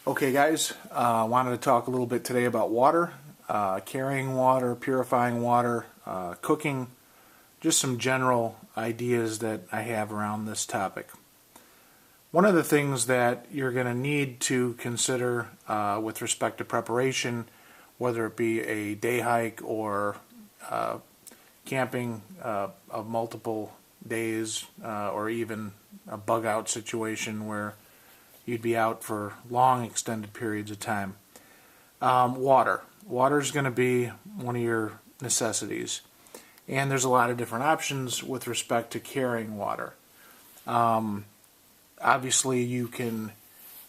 Okay guys, wanted to talk a little bit today about water, carrying water, purifying water, cooking, just some general ideas that I have around this topic. One of the things that you're going to need to consider with respect to preparation, whether it be a day hike or camping of multiple days or even a bug out situation where you'd be out for long extended periods of time. Water. Water is going to be one of your necessities. And there's a lot of different options with respect to carrying water. Obviously you can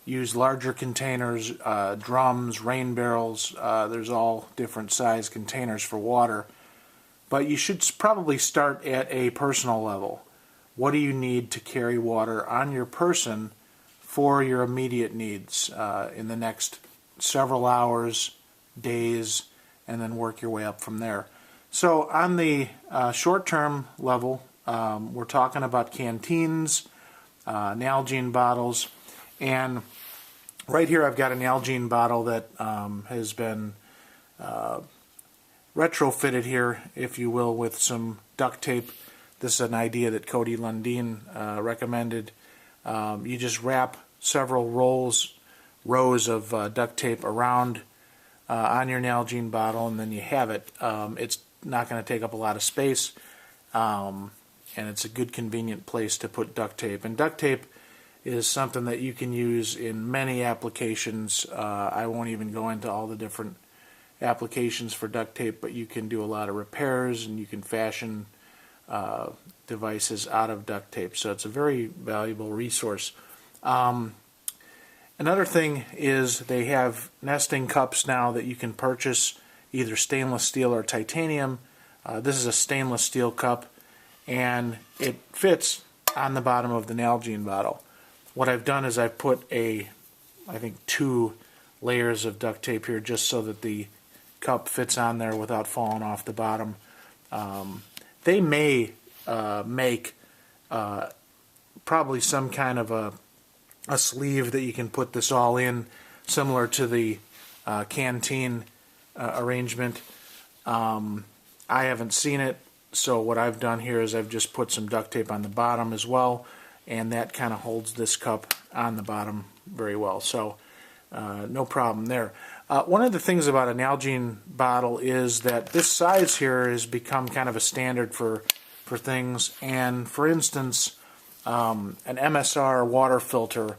use larger containers, drums, rain barrels. There's all different size containers for water. But you should probably start at a personal level. What do you need to carry water on your person for your immediate needs in the next several hours, days, and then work your way up from there. So on the short-term level, we're talking about canteens, Nalgene bottles, and right here I've got a Nalgene bottle that has been retrofitted here, if you will, with some duct tape. This is an idea that Cody Lundeen recommended. You just wrap several rows of duct tape around on your Nalgene bottle, and then you have it. It's not going to take up a lot of space, and it's a good convenient place to put duct tape. And duct tape is something that you can use in many applications. I won't even go into all the different applications for duct tape, but you can do a lot of repairs and you can fashion devices out of duct tape. So it's a very valuable resource. Another thing is they have nesting cups now that you can purchase, either stainless steel or titanium. This is a stainless steel cup, and it fits on the bottom of the Nalgene bottle. What I've done is I've put I think 2 layers of duct tape here just so that the cup fits on there without falling off the bottom. They may make probably some kind of a sleeve that you can put this all in, similar to the Canteen arrangement. I haven't seen it, so what I've done here is I've just put some duct tape on the bottom as well, and that kind of holds this cup on the bottom very well, so no problem there. One of the things about a Nalgene bottle is that this size here has become kind of a standard for things, and for instance, an MSR water filter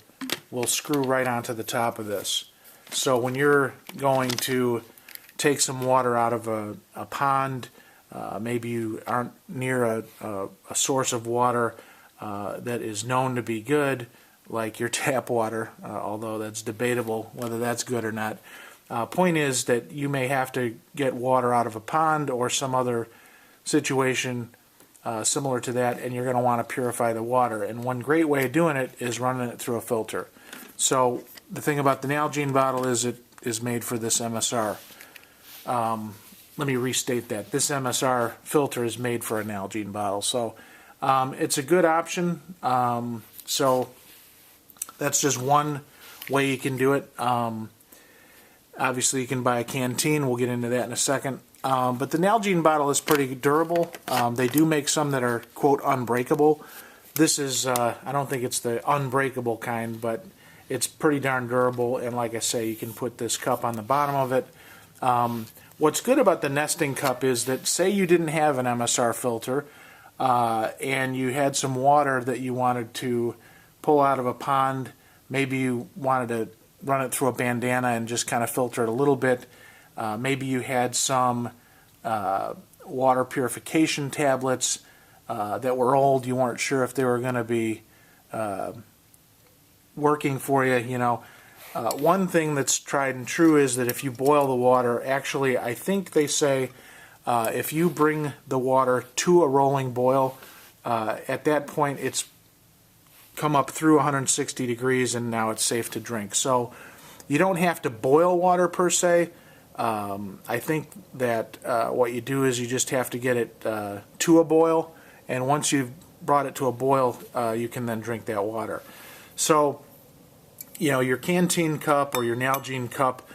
will screw right onto the top of this. So when you're going to take some water out of a pond, maybe you aren't near a source of water that is known to be good, like your tap water, although that's debatable whether that's good or not. Point is that you may have to get water out of a pond or some other situation similar to that, and you're going to want to purify the water. And one great way of doing it is running it through a filter. So the thing about the Nalgene bottle is it is made for this MSR. Let me restate that. This MSR filter is made for a Nalgene bottle. So it's a good option. So that's just one way you can do it. Obviously you can buy a Canteen. We'll get into that in a second. But the Nalgene bottle is pretty durable. They do make some that are, quote, unbreakable. This is, I don't think it's the unbreakable kind, but it's pretty darn durable. And like I say, you can put this cup on the bottom of it. What's good about the nesting cup is that, say you didn't have an MSR filter and you had some water that you wanted to pull out of a pond. Maybe you wanted to run it through a bandana and just kind of filter it a little bit. Maybe you had some water purification tablets that were old. You weren't sure if they were going to be working for you. You know, one thing that's tried and true is that if you boil the water, actually, I think they say if you bring the water to a rolling boil, at that point it's come up through 160 degrees and now it's safe to drink. So you don't have to boil water per se. I think that what you do is you just have to get it to a boil, and once you've brought it to a boil, you can then drink that water. So your Canteen cup or your Nalgene cup,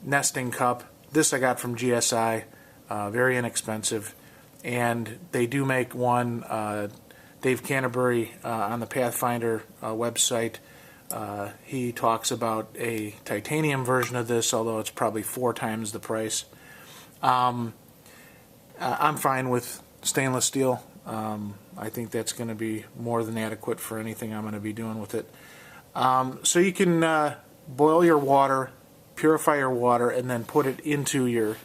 nesting cup. This I got from GSI, very inexpensive, and they do make one. Dave Canterbury on the Pathfinder website, he talks about a titanium version of this, although it's probably 4 times the price. I'm fine with stainless steel. I think that's going to be more than adequate for anything I'm going to be doing with it. So you can boil your water, purify your water, and then put it into your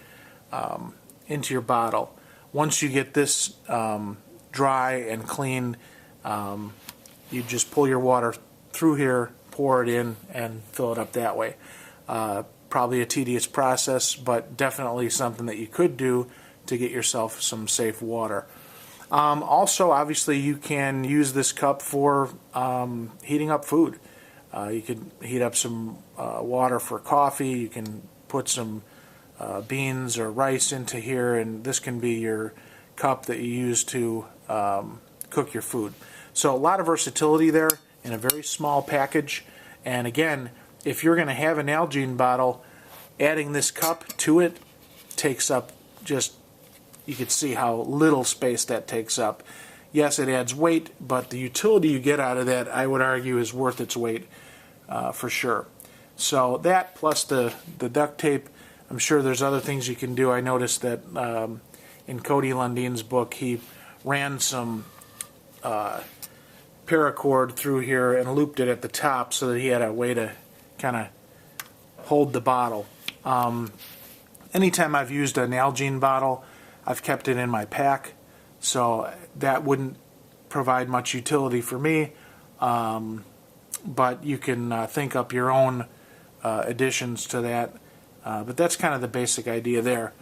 bottle. Once you get this dry and clean, you just pull your water through here, pour it in, and fill it up that way. Probably a tedious process, but definitely something that you could do to get yourself some safe water. Also, obviously, you can use this cup for heating up food. You could heat up some water for coffee. You can put some beans or rice into here, and this can be your cup that you use to cook your food. So a lot of versatility there in a very small package. And again, if you're going to have an Nalgene bottle, adding this cup to it takes up just, you can see how little space that takes up. Yes, it adds weight, but the utility you get out of that, I would argue, is worth its weight for sure. So that plus the duct tape, I'm sure there's other things you can do. I noticed that in Cody Lundine's book, he ran some paracord through here and looped it at the top so that he had a way to kind of hold the bottle. Anytime I've used a Nalgene bottle, I've kept it in my pack, so that wouldn't provide much utility for me, but you can think up your own additions to that, but that's kind of the basic idea there.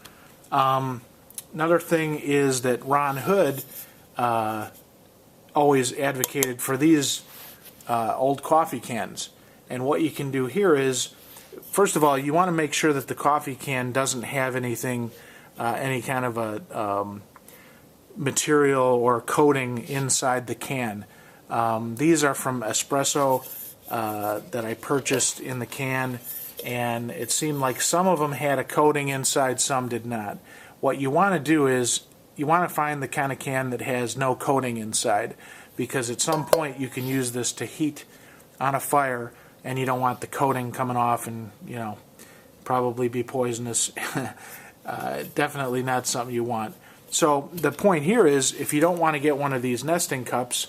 Another thing is that Ron Hood always advocated for these old coffee cans, and what you can do here is, first of all, you want to make sure that the coffee can doesn't have anything, any kind of a material or coating inside the can. These are from Espresso that I purchased in the can, and it seemed like some of them had a coating inside, some did not. What you want to do is you want to find the kind of can that has no coating inside, because at some point you can use this to heat on a fire, and you don't want the coating coming off and, probably be poisonous. Definitely not something you want. So the point here is, if you don't want to get one of these nesting cups,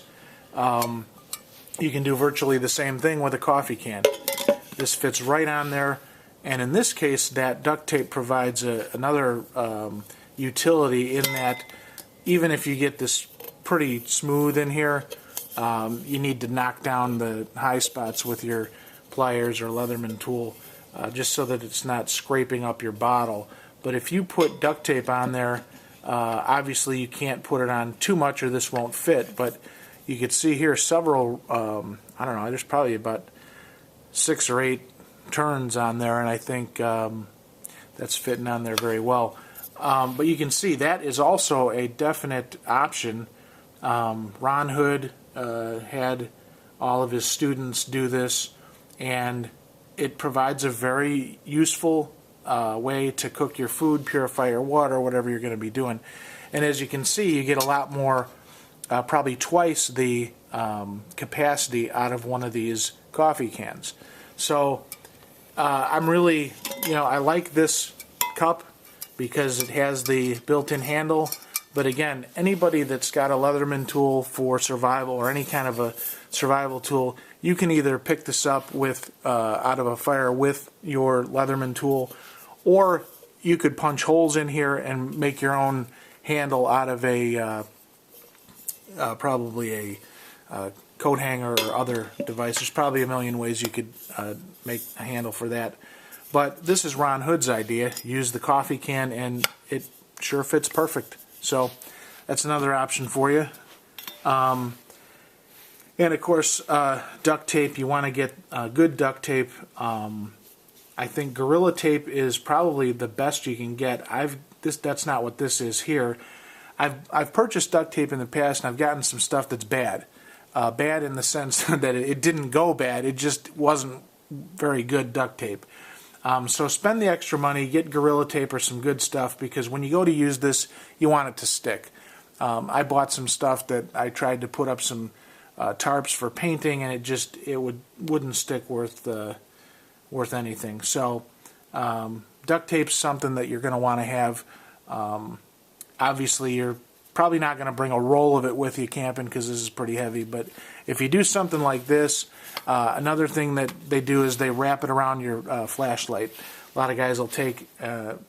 you can do virtually the same thing with a coffee can. This fits right on there, and in this case that duct tape provides another utility, in that even if you get this pretty smooth in here, you need to knock down the high spots with your pliers or Leatherman tool, just so that it's not scraping up your bottle. But if you put duct tape on there, obviously you can't put it on too much or this won't fit, but you can see here several, I don't know, there's probably about 6 or 8 turns on there, and I think that's fitting on there very well. But you can see that is also a definite option. Ron Hood had all of his students do this, and it provides a very useful way to cook your food, purify your water, whatever you're going to be doing. And as you can see, you get a lot more, probably twice the capacity out of one of these coffee cans. So I'm really, I like this cup because it has the built-in handle. But again, anybody that's got a Leatherman tool for survival or any kind of a survival tool, you can either pick this up with out of a fire with your Leatherman tool, or you could punch holes in here and make your own handle out of a probably a coat hanger or other device. There's probably a million ways you could make a handle for that. But this is Ron Hood's idea. Use the coffee can, and it sure fits perfect. So that's another option for you. And of course, duct tape. You want to get good duct tape. I think Gorilla Tape is probably the best you can get. That's not what this is here. I've purchased duct tape in the past, and I've gotten some stuff that's bad. bad in the sense that it didn't go bad. It just wasn't very good duct tape. So spend the extra money, get Gorilla Tape or some good stuff, because when you go to use this, you want it to stick. I bought some stuff that I tried to put up some tarps for painting, and it wouldn't stick worth anything. So duct tape's something that you're going to want to have. Obviously, you're probably not going to bring a roll of it with you camping because this is pretty heavy, but if you do something like this, another thing that they do is they wrap it around your flashlight. A lot of guys will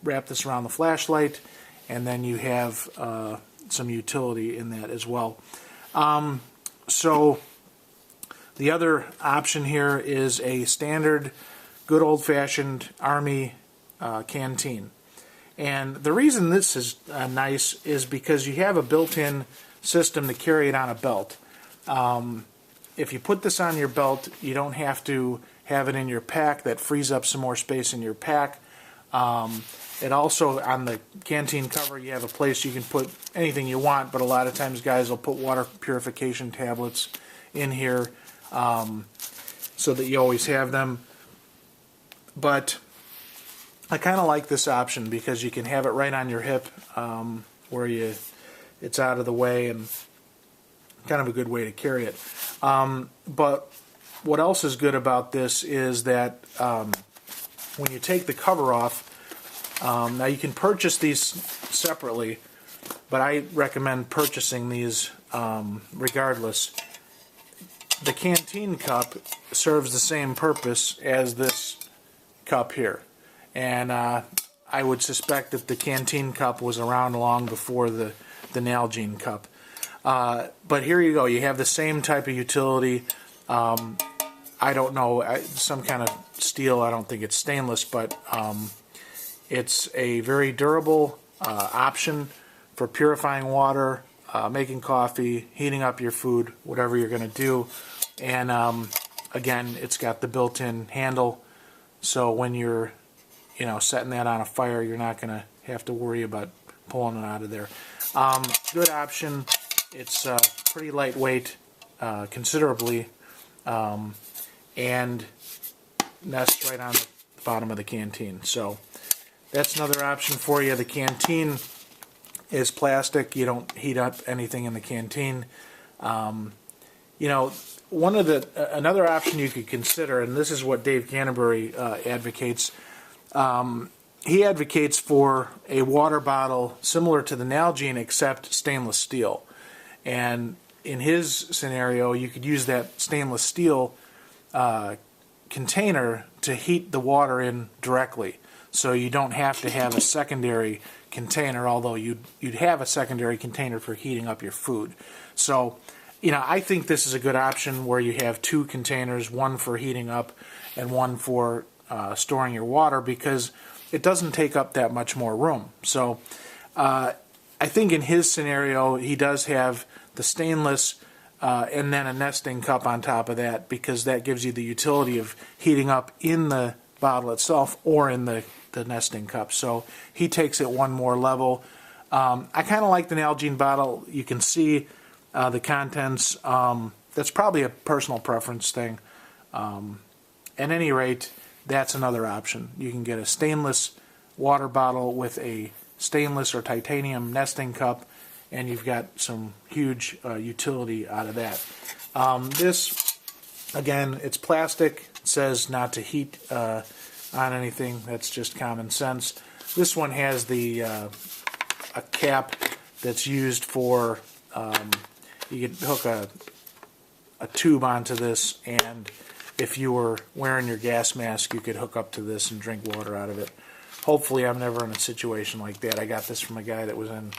wrap this around the flashlight, and then you have some utility in that as well. So the other option here is a standard, good old-fashioned Army canteen. And the reason this is nice is because you have a built-in system to carry it on a belt. If you put this on your belt, you don't have to have it in your pack. That frees up some more space in your pack. It also, on the canteen cover, you have a place you can put anything you want, but a lot of times guys will put water purification tablets in here so that you always have them. But I kind of like this option because you can have it right on your hip where it's out of the way, and kind of a good way to carry it. But what else is good about this is that when you take the cover off, now you can purchase these separately, but I recommend purchasing these regardless. The canteen cup serves the same purpose as this cup here. And I would suspect that the canteen cup was around long before the Nalgene cup. But here you go. You have the same type of utility. I don't know, some kind of steel. I don't think it's stainless, but it's a very durable option for purifying water, making coffee, heating up your food, whatever you're going to do. And again, it's got the built-in handle, so when you're setting that on a fire, you're not going to have to worry about pulling it out of there. Good option. It's pretty lightweight, considerably, and nests right on the bottom of the canteen. So that's another option for you. The canteen is plastic. You don't heat up anything in the canteen. Another option you could consider, and this is what Dave Canterbury advocates. He advocates for a water bottle similar to the Nalgene, except stainless steel. And in his scenario, you could use that stainless steel container to heat the water in directly. So you don't have to have a secondary container, although you'd have a secondary container for heating up your food. So, I think this is a good option where you have two containers, one for heating up and one for storing your water, because it doesn't take up that much more room. So I think in his scenario, he does have the stainless and then a nesting cup on top of that, because that gives you the utility of heating up in the bottle itself or in the nesting cup. So he takes it one more level. I kind of like the Nalgene bottle. You can see the contents. That's probably a personal preference thing. At any rate, that's another option. You can get a stainless water bottle with a stainless or titanium nesting cup, and you've got some huge utility out of that. This, again, it's plastic. It says not to heat on anything. That's just common sense. This one has a cap that's used for, you could hook a tube onto this, and if you were wearing your gas mask, you could hook up to this and drink water out of it. Hopefully I'm never in a situation like that. I got this from a guy that was in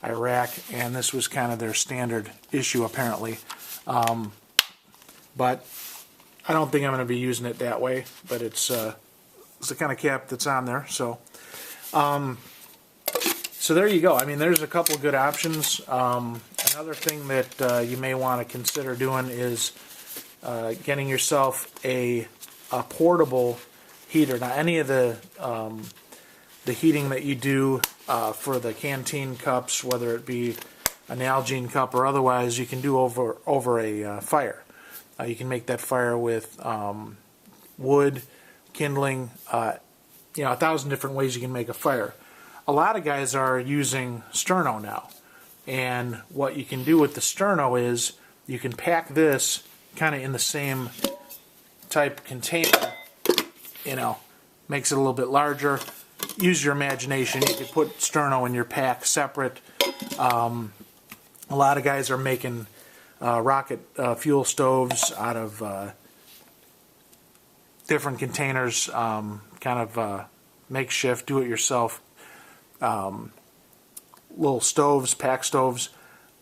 Iraq, and this was kind of their standard issue apparently. But I don't think I'm going to be using it that way, but it's the kind of cap that's on there. So so there you go. I mean, there's a couple good options. Another thing that you may want to consider doing is getting yourself a portable heater. Now, any of the heating that you do for the canteen cups, whether it be a Nalgene cup or otherwise, you can do over a fire. You can make that fire with wood, kindling, 1,000 different ways you can make a fire. A lot of guys are using sterno now, and what you can do with the sterno is you can pack this kind of in the same type container, makes it a little bit larger. Use your imagination. You could put sterno in your pack separate. A lot of guys are making rocket fuel stoves out of different containers, kind of makeshift, do-it-yourself little stoves, pack stoves.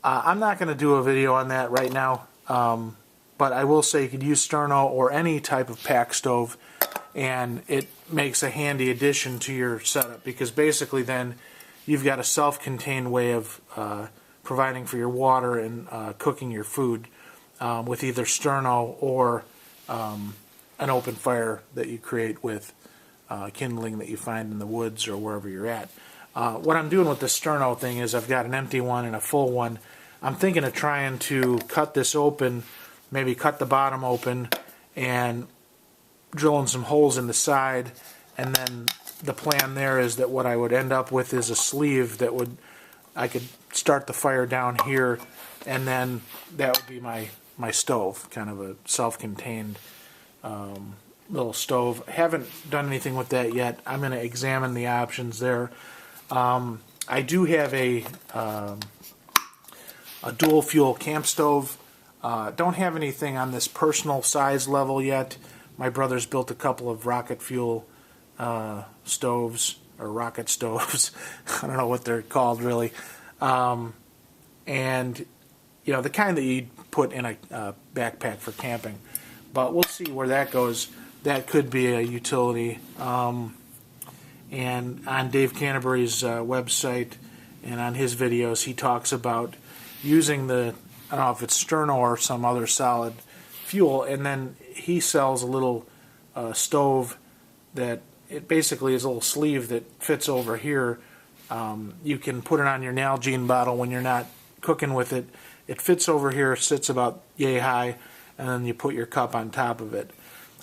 I'm not going to do a video on that right now, but I will say you could use sterno or any type of pack stove, and it makes a handy addition to your setup, because basically then you've got a self-contained way of providing for your water and cooking your food with either sterno or an open fire that you create with kindling that you find in the woods or wherever you're at. What I'm doing with the sterno thing is I've got an empty one and a full one. I'm thinking of trying to cut this open, maybe cut the bottom open and drilling some holes in the side, and then the plan there is that what I would end up with is a sleeve that I could start the fire down here, and then that would be my stove, kind of a self-contained little stove. Haven't done anything with that yet. I'm going to examine the options there. I do have a dual fuel camp stove. Don't have anything on this personal size level yet. My brother's built a couple of rocket fuel stoves, or rocket stoves. I don't know what they're called really. And the kind that you put in a backpack for camping. But we'll see where that goes. That could be a utility. And on Dave Canterbury's website and on his videos, he talks about using I don't know if it's sterno or some other solid fuel, and then he sells a little stove that it basically is a little sleeve that fits over here. You can put it on your Nalgene bottle when you're not cooking with it. It fits over here, sits about yay high, and then you put your cup on top of it.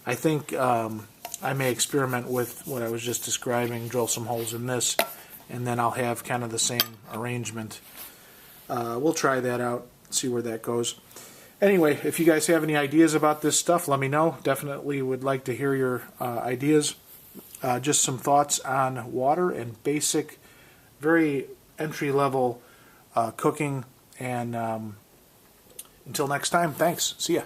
I think I may experiment with what I was just describing, drill some holes in this, and then I'll have kind of the same arrangement. We'll try that out, see where that goes. Anyway, if you guys have any ideas about this stuff, let me know. Definitely would like to hear your ideas. Just some thoughts on water and basic, very entry-level cooking. And until next time, thanks. See ya.